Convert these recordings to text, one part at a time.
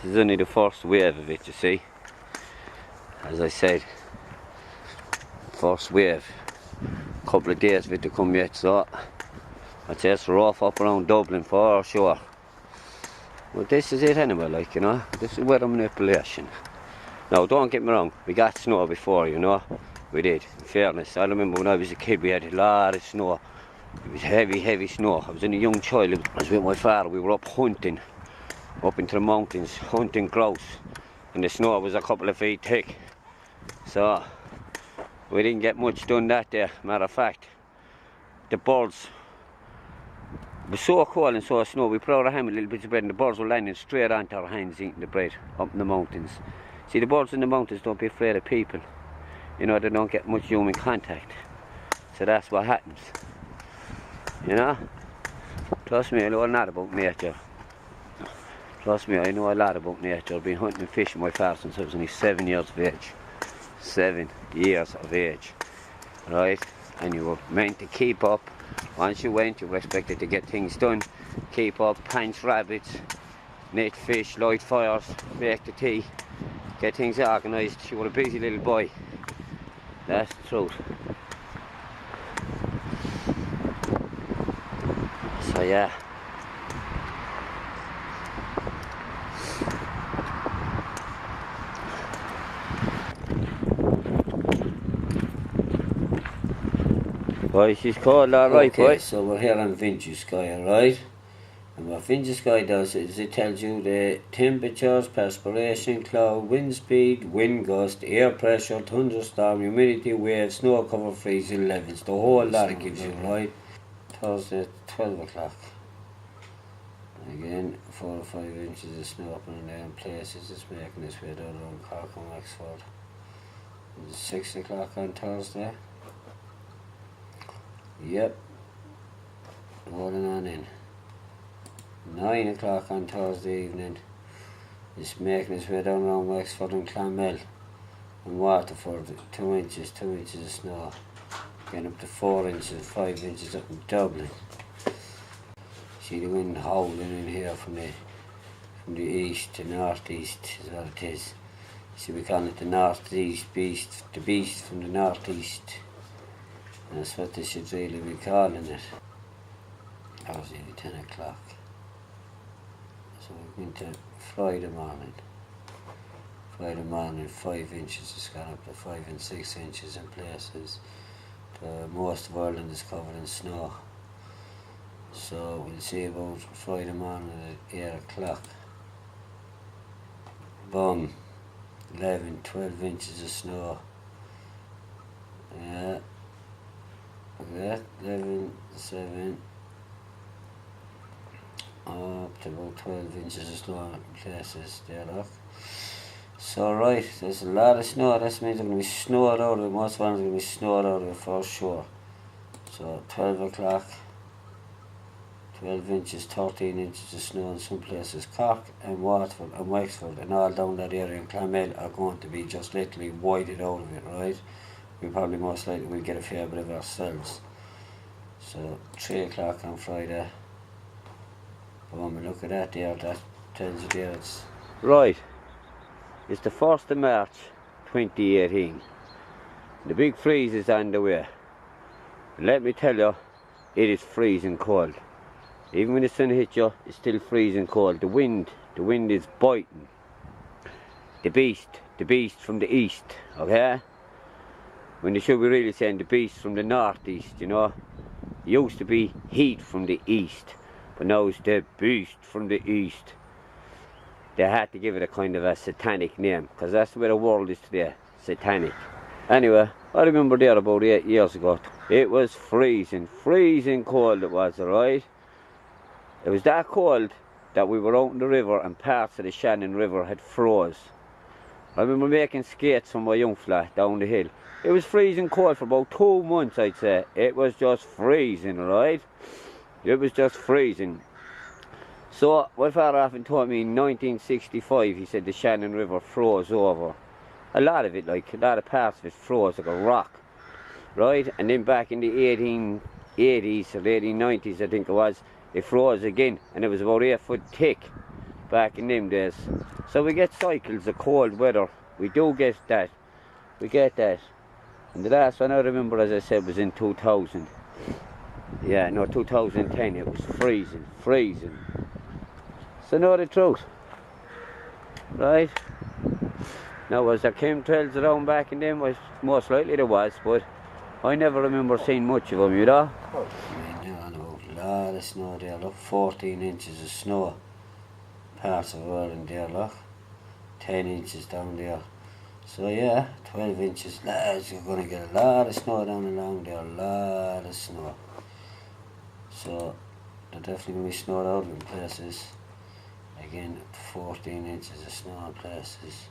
is only the first wave of it, you see. As I said, first wave. A couple of days of it to come yet, so I'd say it's rough up around Dublin for sure. But this is it anyway, like, you know, this is weather manipulation. Now, don't get me wrong, we got snow before, you know, we did, in fairness. I remember when I was a kid, we had a lot of snow. It was heavy snow. I was a young child, I was with my father, we were up hunting, up into the mountains, hunting grouse, and the snow was a couple of feet thick. So, we didn't get much done that day. Matter of fact, the birds were so cold and so snow, we put out our hand with little bits of bread and the birds were landing straight onto our hands eating the bread up in the mountains. See, the birds in the mountains don't be afraid of people. You know, they don't get much human contact. So that's what happens. You know? Trust me, I know a lot about nature. Trust me, I know a lot about nature. I've been hunting and fishing my father since I was only 7 years of age. 7 years of age. Right? And you were meant to keep up. Once you went, you were expected to get things done. Keep up, pinch rabbits, net fish, light fires, make the tea, get things organised. You were a busy little boy. That's the truth. So yeah. Right, she's called alright, okay, boy. So we're here on Vintage Sky, alright? And what Vintage Sky does is it tells you the temperatures, perspiration, cloud, wind speed, wind gust, air pressure, thunderstorm, humidity, waves, snow cover, freezing levels. The whole lot it gives you, right? Thursday, 12 o'clock. Again, 4 or 5 inches of snow up and down places. It's making its way down around Cork and Wexford. It's 6 o'clock on Thursday. Yep, rolling on in. 9 o'clock on Thursday evening. It's making its way down around Wexford and Clonmel and Waterford. 2 inches of snow. Getting up to 4 inches, 5 inches up in Dublin. See the wind howling in here from the east to northeast is what it is. See, we call it the northeast beast, the beast from the northeast. That's what they should really be calling it. That was nearly 10 o'clock. So we're going to Friday morning. Friday morning, 5 inches, it's gone up to 5 and 6 inches in places. Most of Ireland is covered in snow. So we'll see about Friday morning at 8 o'clock. Boom. 11, 12 inches of snow. Yeah. Look at that, 11, 7, up to about 12 inches of snow in places there, look. So right, there's a lot of snow, that means there's going to be snow out of it, most ones are going to be snowed out of it for sure. So 12 o'clock, 12 inches, 13 inches of snow in some places. Cork and Waterford and Wexford and all down that area in Clonmel are going to be just literally whited out of it, right? We probably most likely will get a fair bit of ourselves. So 3 o'clock on Friday. But when we look at that there, that tells you there it's... Right. It's the 1st of March 2018. The big freeze is on the way. And let me tell you, it is freezing cold. Even when the sun hits you, it's still freezing cold. The wind is biting. The beast from the east, okay? When they should be really saying the beast from the northeast, you know. It used to be heat from the east, but now it's the beast from the east. They had to give it a kind of a satanic name, because that's the way the world is today, satanic. Anyway, I remember there about 8 years ago, it was freezing cold it was, alright? It was that cold that we were out in the river and parts of the Shannon River had froze. I remember making skates from my young flat down the hill. It was freezing cold for about 2 months, I'd say. It was just freezing, right? It was just freezing. So, my father often told me in 1965, he said the Shannon River froze over. A lot of it, like, a lot of parts of it froze like a rock, right? And then back in the 1880s or the 1890s, I think it was, it froze again, and it was about 8 foot thick. back in them days. So we get cycles of cold weather. We do get that. We get that. And the last one I remember, as I said, was in 2000. Yeah, no, 2010. It was freezing, freezing. So know the truth, right? Now, was there chemtrails around back in them? Was most likely there was, but I never remember seeing much of them, you know? I mean, I know a lot of snow there. Look, 14 inches of snow. Parts of Ireland there, look. 10 inches down there. So yeah, 12 inches. Lads, you're going to get a lot of snow down along there. A lot of snow. So, they're definitely going to be snowed out in places. Again, 14 inches of snow in places.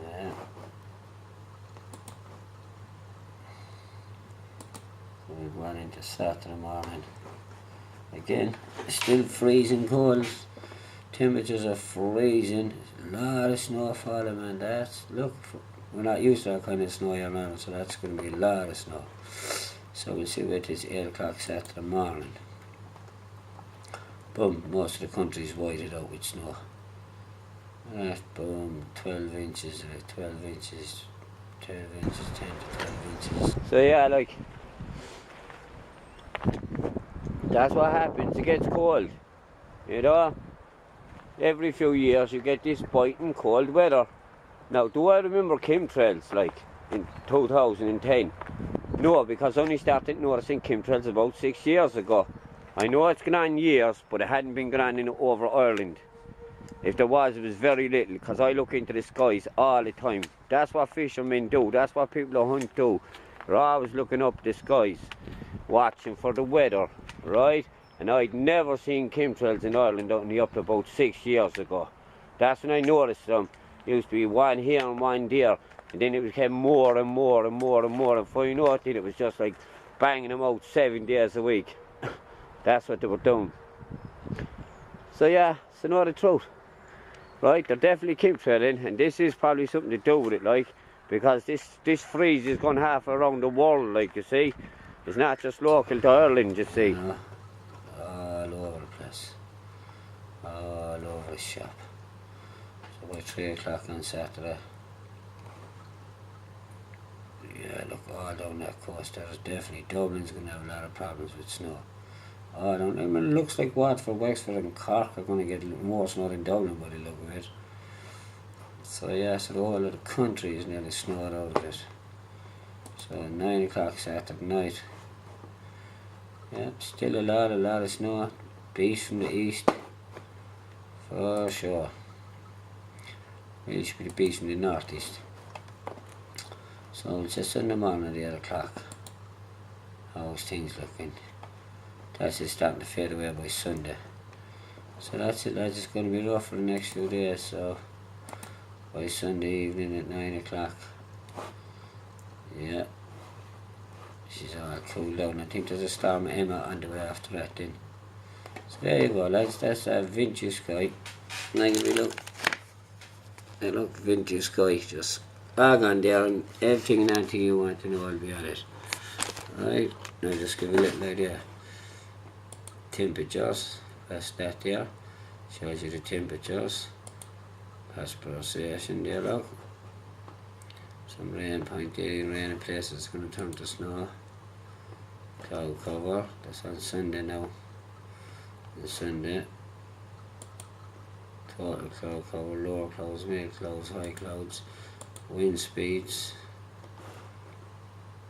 Yeah. So we've gone into Saturday morning. Again, still freezing cold. Temperatures are freezing. A lot of snow falling, man. That's, look, we're not used to that kind of snow here, man, so that's going to be a lot of snow. So we'll see what it's 8 o'clock Saturday morning. Boom, most of the country's whited out with snow. That, boom, 12 inches, 12 inches, 12 inches, 10 to 12 inches. So yeah, like, that's what happens. It gets cold, you know. Every few years you get this biting cold weather. Now, do I remember chemtrails like in 2010? No, because I only started noticing chemtrails about 6 years ago. I know it's gone on years, but it hadn't been going on in over Ireland. If there was, it was very little, because I look into the skies all the time. That's what fishermen do. That's what people who hunt do. They're always looking up the skies, watching for the weather, right? And I'd never seen chemtrails in Ireland only up to about 6 years ago. That's when I noticed them. There used to be one here and one there. And then it became more and more and more and more. And before you know it was just like banging them out 7 days a week. That's what they were doing. So yeah, so know the truth. Right, they're definitely chemtrailing. And this is probably something to do with it, like. Because this freeze is going half around the world, like, you see. It's not just local to Ireland, you see. All over the place, all over the shop. So by 3 o'clock on Saturday, yeah, look, all down that coast there's definitely, Dublin's going to have a lot of problems with snow. I mean, it looks like Waterford, Wexford and Cork are going to get more snow than Dublin by the look of it. So yeah, so the whole of the country is nearly snowed out of it. So 9 o'clock Saturday night. Yeah, still a lot of snow. Beast from the east, for sure. Well, it should be the beast from the northeast. So it's just Sunday morning at 8 o'clock. How's things looking? That's just starting to fade away by Sunday. So that's it, lads. It's going to be rough for the next few days. So by Sunday evening at 9 o'clock. Yeah. She's all cooled down. I think there's a storm Emma on the way after that then. So there you go, lads. That's a vintage sky. Now give me a look. Hey, look, vintage sky. Just bag on there and everything and anything you want to know will be on it. Right. Now just give you a little idea. Temperatures. That's that there. Shows you the temperatures. Precipitation there, look. Some rain, 0.8 rain in places, it's going to turn to snow. Cloud cover, that's on Sunday now. On Sunday. Total cloud cover, lower clouds, middle clouds, high clouds. Wind speeds.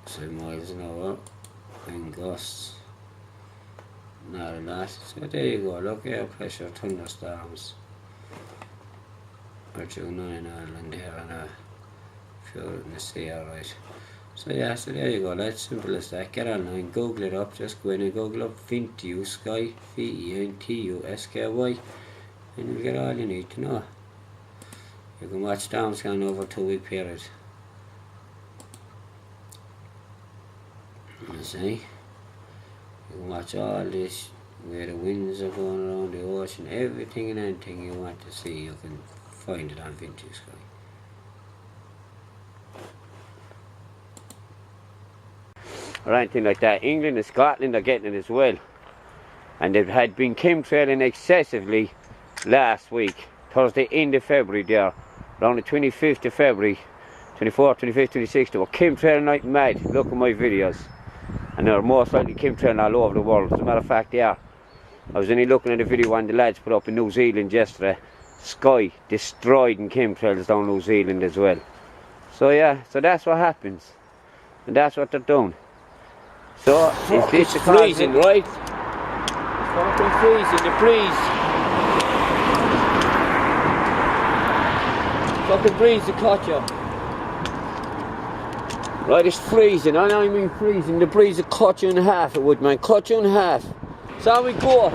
7 miles an hour. Wind gusts. Not a lot. So there you go, look, air pressure, thunderstorms. Or 2-9 Ireland here and a few in the sea, alright. So yeah, so there you go, lads, simple as that. Get online, Google it up, just go in and Google up Vintus Sky, VENTUSKY, and you'll get all you need to know. You can watch storms going over a 2-week period. You see? You can watch all this, where the winds are going around the ocean, everything and anything you want to see, you can find it on Vintage Sky. Or anything like that. England and Scotland are getting it as well. And they had been chemtrailing excessively last week, Thursday end of February there, around the 25th of February, 24th, 25th, 26th, they were chemtrail night mad. Look at my videos. And they're most likely chemtrailing all over the world. As a matter of fact, they are. I was only looking at a video one the lads put up in New Zealand yesterday. Sky destroyed in chemtrails down New Zealand as well. So yeah, so that's what happens. And that's what they're doing. So, is this freezing, right? It's fucking freezing, the breeze. Fucking breeze to cut you. Right, it's freezing, I mean freezing. The breeze will cut you in half, it would, man. Cut you in half. So how we go.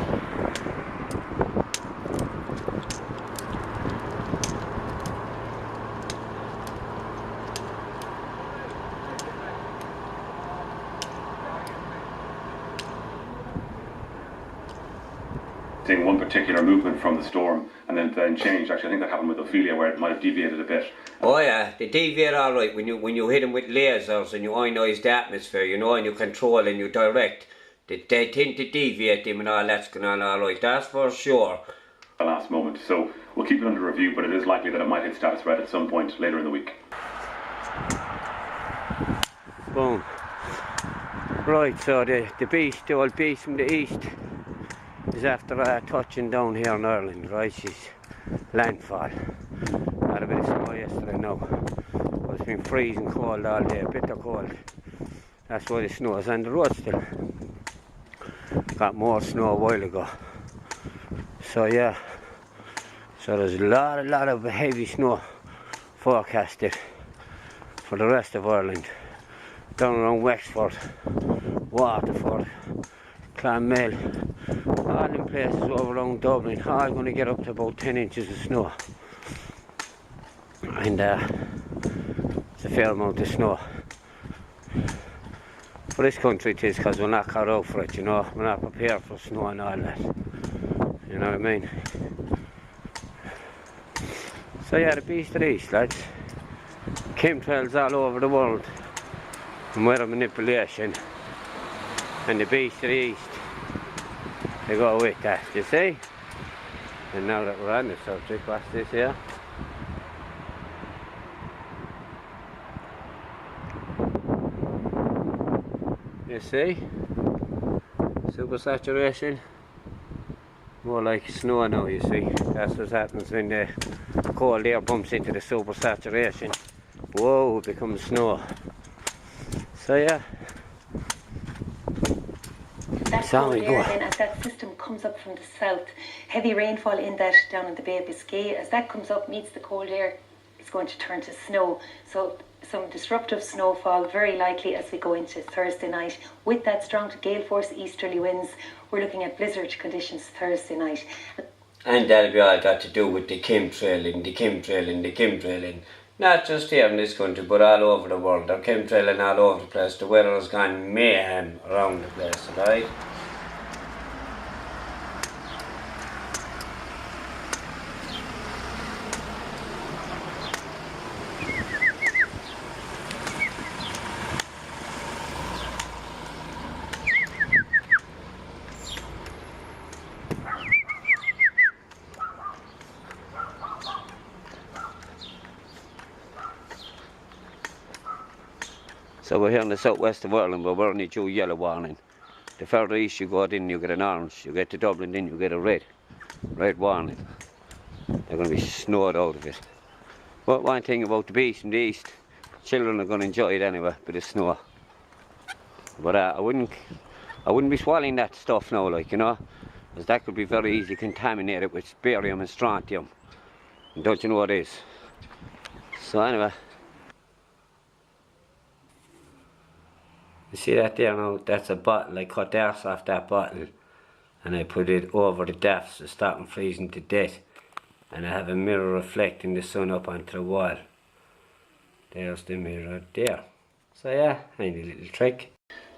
Seeing one particular movement from the storm and then changed. Actually, I think that happened with Ophelia, where it might have deviated a bit. Oh yeah, they deviate all right when you hit them with lasers and you ionise the atmosphere, you know, and you control and you direct. They tend to deviate them and all that's going on all right. That's for sure. The last moment, so we'll keep it under review, but it is likely that it might hit status red at some point later in the week. Boom. Right, so the old beast from the east is after touching down here in Ireland, right? She's landfall. Had a bit of snow yesterday now. But it's been freezing cold all day, bitter cold. That's why the snow is on the road still. Got more snow a while ago. So yeah, so there's a lot of heavy snow forecasted for the rest of Ireland. Down around Wexford, Waterford, Clonmel, all in places over around Dublin, all going to get up to about 10 inches of snow. And it's a fair amount of snow. For this country it is, because we're not cut out for it, you know. We're not prepared for snow and all that. You know what I mean? So yeah, the beast of the east, lads. Chemtrails all over the world. And weather manipulation. And the beast of the east. They go with that, you see? And now that we're on the subject, what's this here? You see? Supersaturation. More like snow now, you see. That's what happens when the cold air bumps into the supersaturation. Whoa, it becomes snow. So yeah. That cold air then, as that system comes up from the south, heavy rainfall in that down in the Bay of Biscay, as that comes up, meets the cold air, it's going to turn to snow. So some disruptive snowfall very likely as we go into Thursday night. With that strong to gale force easterly winds, we're looking at blizzard conditions Thursday night. And that'll be all got to do with the chemtrailing. Not just here in this country, but all over the world. They're chemtrailing all over the place. The weather has gone mayhem around the place, right? So we're here in the southwest of Ireland, but we're only due yellow warning. The further east you go, then you get an orange. You get to Dublin, then you get a red warning. They're going to be snowed out of it. But one thing about the beast in the east, children are going to enjoy it anyway, bit of snow. But I wouldn't be swallowing that stuff now, like, you know, because that could be very easy contaminated with barium and strontium. And don't you know what it is? So anyway. You see that there now? That's a bottle. I cut the arse off that bottle and I put it over the depths to stop them freezing to death. And I have a mirror reflecting the sun up onto the wall. There's the mirror there. So yeah, handy little trick.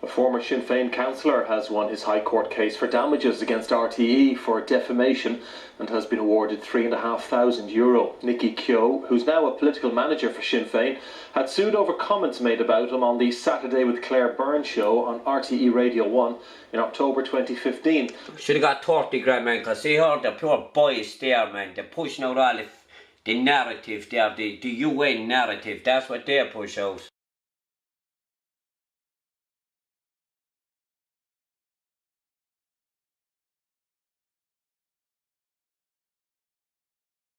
A former Sinn Féin councillor has won his High Court case for damages against RTE for defamation and has been awarded €3,500. Nicky Keogh, who's now a political manager for Sinn Féin, had sued over comments made about him on the Saturday with Claire Byrne show on RTE Radio 1 in October 2015. Should have got 30 grand, man, because they heard the poor boys there, man. They're pushing out all the narrative there, the UN narrative. That's what they push out.